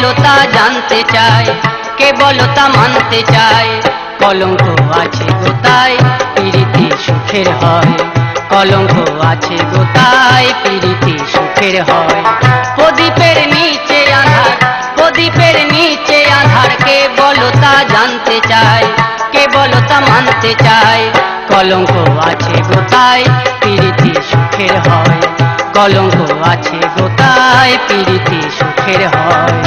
বলো তা জানতে চায়, কে বলো তা মানতে চায়। কলঙ্ক আছে গোতায় প্রীতি সুখের হয়, কলঙ্ক আছে গোতায় প্রীতি সুখের হয়। প্রদীপের নিচে আধার, প্রদীপের নিচে আধার, কে বলো তা জানতে চায়, কে বলো তা মানতে চায়। কলঙ্ক আছে গোতায় প্রীতি সুখের হয়, কলঙ্ক আছে গোতায় প্রীতি সুখের হয়।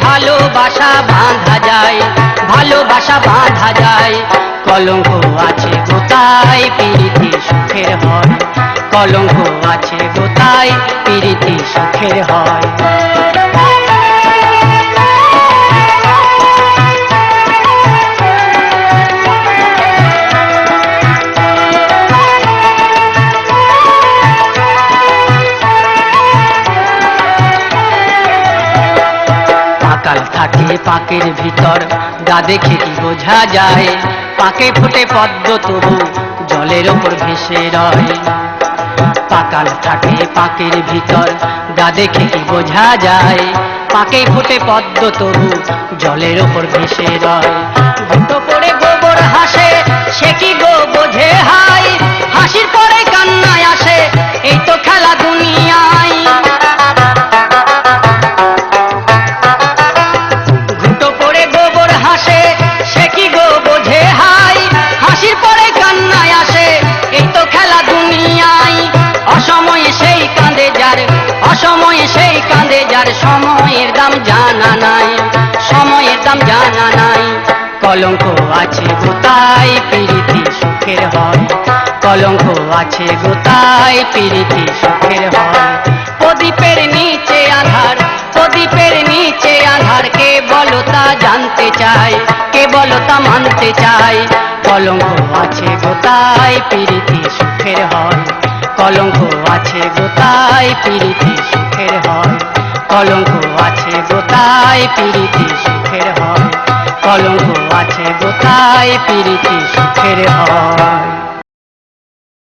ভালোবাসা বাঁধা যায়, ভালোবাসা বাঁধা যায়। কলঙ্ক আছে গোতায় প্রীতি সুখের হয়, কলঙ্ক আছে গোতায় প্রীতি সুখের হয়। পাকাল থাকে পাকের ভিতর, গা দেখে কি বোঝা যায়। পাকে ফুটে পদ্ম তবু জলের ওপর ভেসে রয়। পাকাল থাকে পাকের ভিতর, গা দেখে কি বোঝা যায়। পাকে ফুটে পদ্ম তবু জলের ওপর ভেসে রয়। ঘুঁটো পড়ে গোবর হাসে, সে কি গো বোঝে হাই। হাসির পরে কান্নায় আসে, এই তো খেলা দুনিয়ায়। অসময়ে সেই কাঁদে যার, সময়ের দাম জানা নাই, সময়ের দাম জানা নাই। কলঙ্ক আছে গোতায় প্রীতি সুখের হয়, কলঙ্ক আছে গোতায় প্রীতি সুখের হয়। প্রদীপের নিচে আধার, প্রদীপের নিচে আধার, কে বলো তা জানতে চায়, কে বলো তা মানতে চায়। কলঙ্ক আছে গোতায় প্রীতি সুখের হয়, কলঙ্ক আছে গোতায় প্রীতি সুখের হয়, কলঙ্ক আছে গোতায় প্রীতি সুখের হয়, কলঙ্ক আছে গোতায় প্রীতি সুখের হয়।